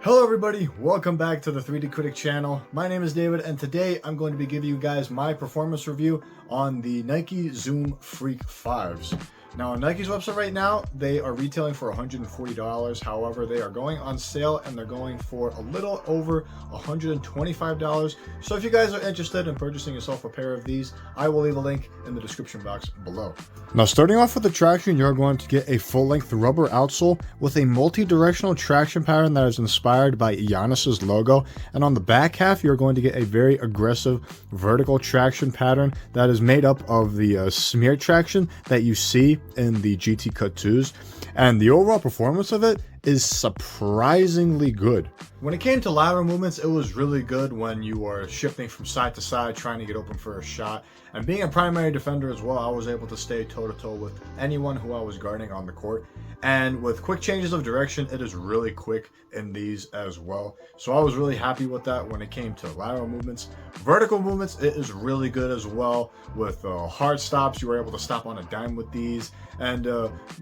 Hello everybody, welcome back to the 3D Critic channel. My name is David and today I'm going to be giving you guys my performance review on the Nike Zoom Freak 5s. Now on Nike's website right now, they are retailing for $140. However, they are going on sale and they're going for a little over $125. So if you guys are interested in purchasing yourself a pair of these, I will leave a link in the description box below. Now starting off with the traction, you're going to get a full-length rubber outsole with a multi-directional traction pattern that is inspired by Giannis's logo. And on the back half, you're going to get a very aggressive vertical traction pattern that is made up of the smear traction that you see in the GT Cut 2s, and the overall performance of it is surprisingly good. When it came to lateral movements, it was really good when you were shifting from side to side trying to get open for a shot. And being a primary defender as well, I was able to stay toe-to-toe with anyone who I was guarding on the court. And with quick changes of direction, it is really quick in these as well. So I was really happy with that when it came to lateral movements. Vertical movements, it is really good as well. With hard stops, you were able to stop on a dime with these. And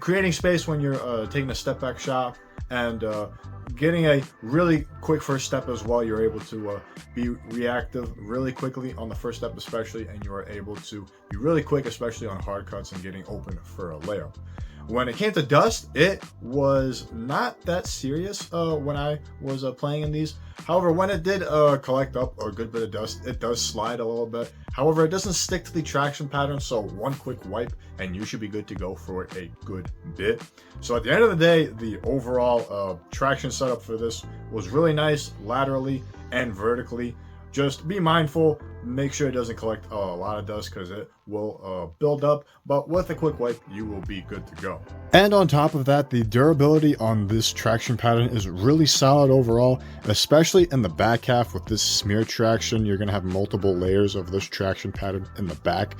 creating space when you're taking a step back shot. And getting a really quick first step as well. You're able to be reactive really quickly on the first step especially, and you are able to be really quick especially on hard cuts and getting open for a layup. When it came to dust, it was not that serious when I was playing in these. However, when it did collect up a good bit of dust, it does slide a little bit. However, it doesn't stick to the traction pattern, so one quick wipe and you should be good to go for a good bit. So at the end of the day, the overall traction setup for this was really nice laterally and vertically. Just be mindful, make sure it doesn't collect a lot of dust because it will build up, but with a quick wipe, you will be good to go. And on top of that, the durability on this traction pattern is really solid overall, especially in the back half with this smear traction. You're going to have multiple layers of this traction pattern in the back.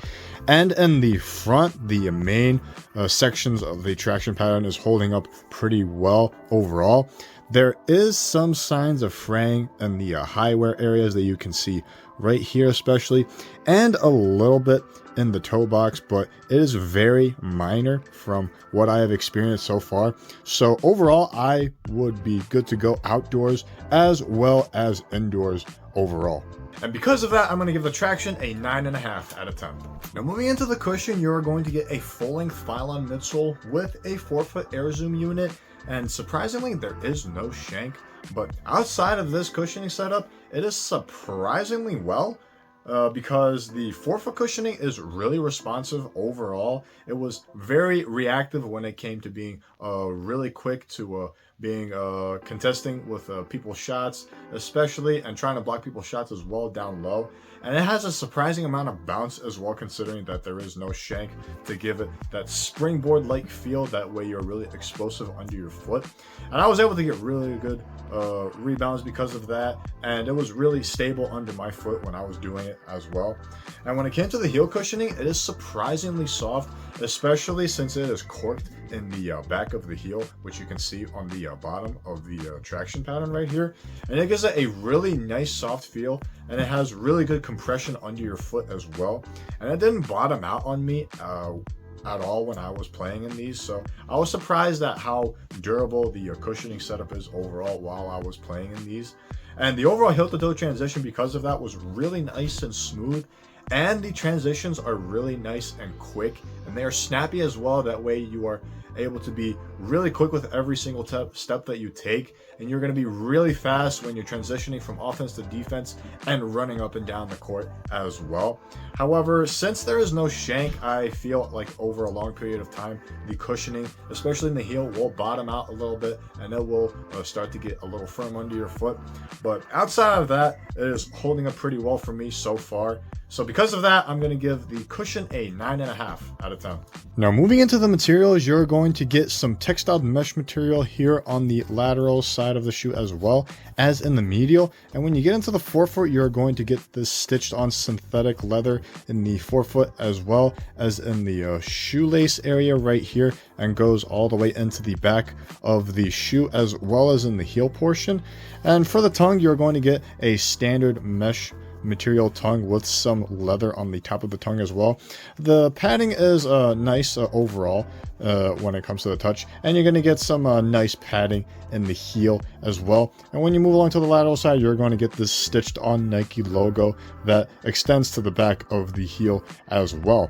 And in the front, the main sections of the traction pattern is holding up pretty well overall. There is some signs of fraying in the high wear areas that you can see right here especially, and a little bit in the toe box, but it is very minor from what I have experienced so far. So overall, I would be good to go outdoors as well as indoors overall. And because of that, I'm going to give the traction a 9.5 out of 10. Now moving into the cushion, you're going to get a full-length Phylon midsole with a 4-foot air zoom unit. And surprisingly, there is no shank, but outside of this cushioning setup, it is surprisingly well because the 4-foot cushioning is really responsive overall. It was very reactive when it came to being really quick to being contesting with people's shots, especially, and trying to block people's shots as well down low. And it has a surprising amount of bounce as well, considering that there is no shank to give it that springboard-like feel. That way you're really explosive under your foot. And I was able to get really good rebounds because of that. And it was really stable under my foot when I was doing it as well. And when it came to the heel cushioning, it is surprisingly soft, especially since it is corked in the back of the heel, which you can see on the bottom of the traction pattern right here. And it gives it a really nice soft feel, and it has really good compression under your foot as well. And it didn't bottom out on me at all when I was playing in these, so I was surprised at how durable the cushioning setup is overall while I was playing in these. And the overall heel to toe transition because of that was really nice and smooth, and the transitions are really nice and quick, and they are snappy as well. That way you are able to be really quick with every single step that you take, and you're going to be really fast when you're transitioning from offense to defense and running up and down the court as well. However, since there is no shank, I feel like over a long period of time, the cushioning, especially in the heel, will bottom out a little bit, and it will start to get a little firm under your foot. But outside of that, it is holding up pretty well for me so far. So because of that, I'm going to give the cushion a 9.5 out of 10. Now moving into the materials, you're going to get some textile mesh material here on the lateral side of the shoe as well as in the medial. And when you get into the 4-foot, you're going to get this stitched on synthetic leather in the 4-foot as well as in the shoelace area right here, and goes all the way into the back of the shoe as well as in the heel portion. And for the tongue, you're going to get a standard mesh material tongue with some leather on the top of the tongue as well. The padding is nice overall when it comes to the touch, and you're going to get some nice padding in the heel as well. And when you move along to the lateral side, you're going to get this stitched on Nike logo that extends to the back of the heel as well.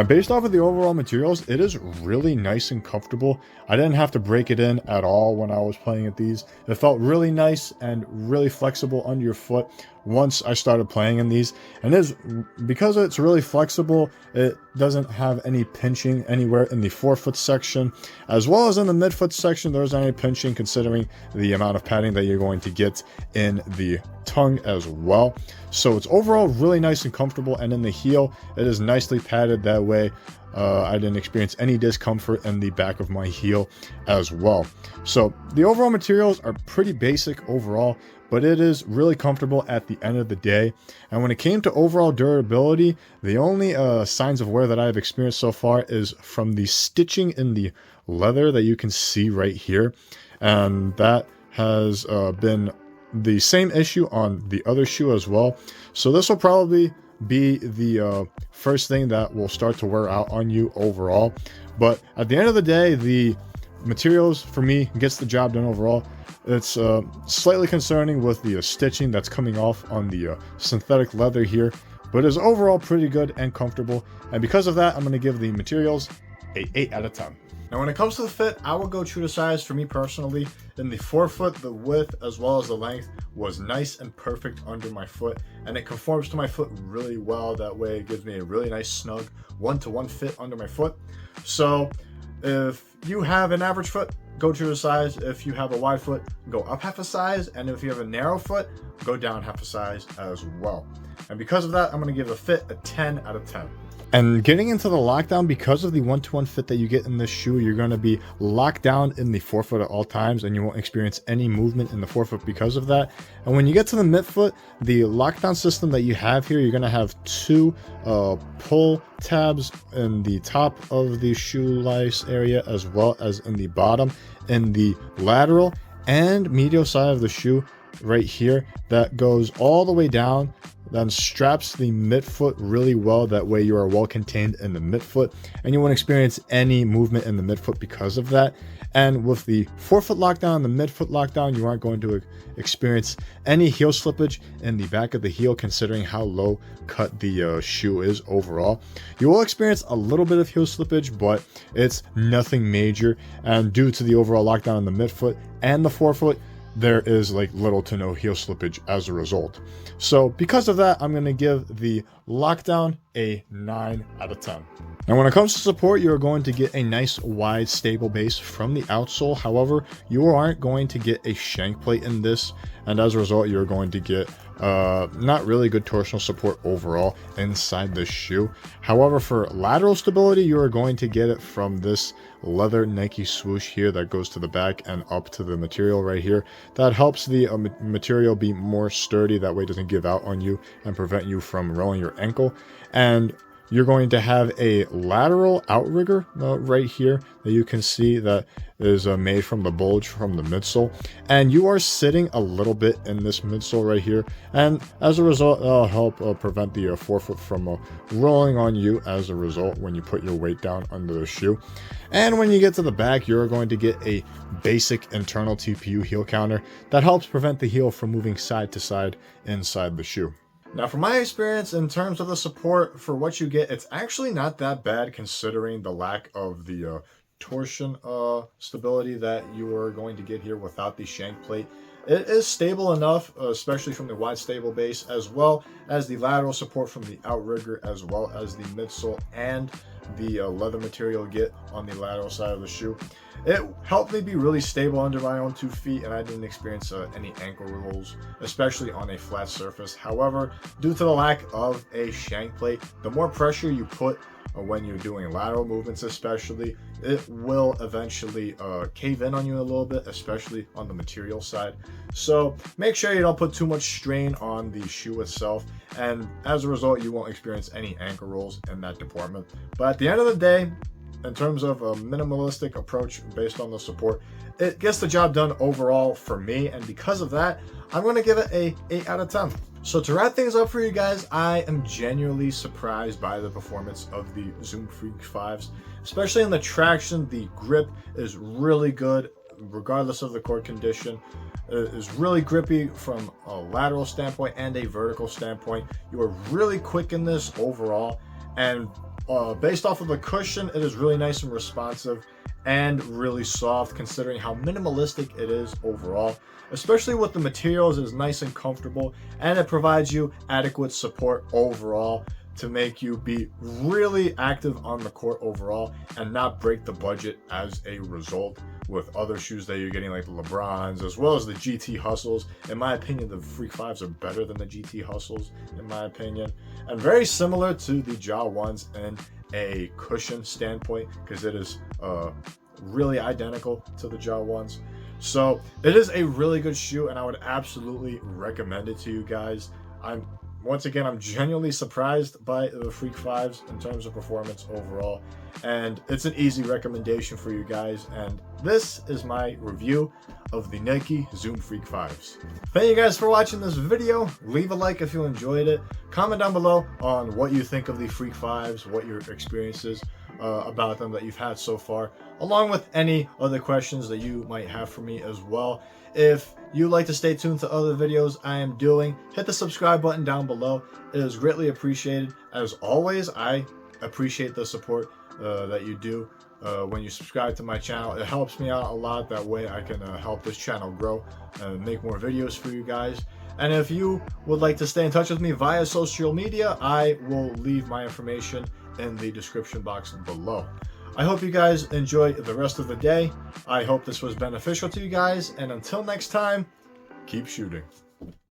Based off of the overall materials, it is really nice and comfortable. I didn't have to break it in at all when I was playing at these. It felt really nice and really flexible under your foot once I started playing in these. And because it's really flexible, it doesn't have any pinching anywhere in the forefoot section, as well as in the midfoot section. There isn't any pinching considering the amount of padding that you're going to get in the tongue as well. So it's overall really nice and comfortable, and in the heel it is nicely padded. That way I didn't experience any discomfort in the back of my heel as well. So the overall materials are pretty basic overall, but it is really comfortable at the end of the day. And when it came to overall durability, the only signs of wear that I've experienced so far is from the stitching in the leather that you can see right here, and that has been the same issue on the other shoe as well. So this will probably be the first thing that will start to wear out on you overall. But at the end of the day, the materials for me gets the job done overall. It's slightly concerning with the stitching that's coming off on the synthetic leather here, but it's overall pretty good and comfortable. And because of that, I'm going to give the materials a 8 out of 10. Now, when it comes to the fit, I will go true to size. For me personally, in the forefoot, the width as well as the length was nice and perfect under my foot, and it conforms to my foot really well. That way it gives me a really nice snug one-to-one fit under my foot. So if you have an average foot, go true to size. If you have a wide foot, go up half a size. And if you have a narrow foot, go down half a size as well. And because of that, I'm going to give the fit a 10 out of 10. And getting into the lockdown, because of the one-to-one fit that you get in this shoe, you're going to be locked down in the forefoot at all times, and you won't experience any movement in the forefoot because of that. And when you get to the midfoot, the lockdown system that you have here, you're going to have two pull tabs in the top of the shoelace area as well as in the bottom, in the lateral and medial side of the shoe right here, that goes all the way down, then straps the midfoot really well. That way you are well contained in the midfoot, and you won't experience any movement in the midfoot because of that. And with the forefoot lockdown, the midfoot lockdown, you aren't going to experience any heel slippage in the back of the heel, considering how low cut the shoe is overall. You will experience a little bit of heel slippage, but it's nothing major. And due to the overall lockdown in the midfoot and the forefoot, there is like little to no heel slippage as a result. So because of that, I'm going to give the lockdown a 9 out of 10. Now, when it comes to support, you're going to get a nice wide stable base from the outsole. However, you aren't going to get a shank plate in this, and as a result, you're going to get not really good torsional support overall inside the shoe. However, for lateral stability, you are going to get it from this leather Nike swoosh here that goes to the back and up to the material right here. That helps the material be more sturdy. That way it doesn't give out on you and prevent you from rolling your ankle. And you're going to have a lateral outrigger right here that you can see that is made from the bulge from the midsole, and you are sitting a little bit in this midsole right here, and as a result it'll help prevent the forefoot from rolling on you as a result when you put your weight down under the shoe. And when you get to the back, you're going to get a basic internal TPU heel counter that helps prevent the heel from moving side to side inside the shoe. Now, from my experience, in terms of the support for what you get, it's actually not that bad considering the lack of the torsion stability that you are going to get here without the shank plate. It is stable enough, especially from the wide stable base, as well as the lateral support from the outrigger, as well as the midsole and the leather material get on the lateral side of the shoe. It helped me be really stable under my own 2 feet, and I didn't experience any ankle rolls, especially on a flat surface. However, due to the lack of a shank plate, the more pressure you put when you're doing lateral movements especially, it will eventually cave in on you a little bit, especially on the material side. So make sure you don't put too much strain on the shoe itself, and as a result you won't experience any ankle rolls in that department. But at the end of the day, in terms of a minimalistic approach based on the support, it gets the job done overall for me, and because of that, I'm going to give it a 8 out of 10. So to wrap things up for you guys, I am genuinely surprised by the performance of the Zoom Freak 5s, especially in the traction. The grip is really good regardless of the cord condition. It is really grippy from a lateral standpoint and a vertical standpoint. You are really quick in this overall, and based off of the cushion, it is really nice and responsive and really soft considering how minimalistic it is overall. Especially with the materials, it is nice and comfortable, and it provides you adequate support overall to make you be really active on the court overall and not break the budget as a result with other shoes that you're getting, like the LeBrons as well as the GT Hustles. In my opinion, the Freak 5s are better than the GT Hustles in my opinion, and very similar to the Ja 1s in a cushion standpoint because it is really identical to the Ja 1s. So it is a really good shoe, and I would absolutely recommend it to you guys. Once again, I'm genuinely surprised by the Freak 5s in terms of performance overall, and it's an easy recommendation for you guys. And this is my review of the Nike Zoom Freak 5s. Thank you guys for watching this video. Leave a like if you enjoyed it. Comment down below on what you think of the Freak 5s, what your experiences about them that you've had so far, along with any other questions that you might have for me as well. If you'd like to stay tuned to other videos I am doing, hit the subscribe button down below. It is greatly appreciated. As always, I appreciate the support that you do when you subscribe to my channel. It helps me out a lot. That way I can help this channel grow and make more videos for you guys. And if you would like to stay in touch with me via social media, I will leave my information in the description box below. I hope you guys enjoy the rest of the day. I hope this was beneficial to you guys, and until next time, keep shooting.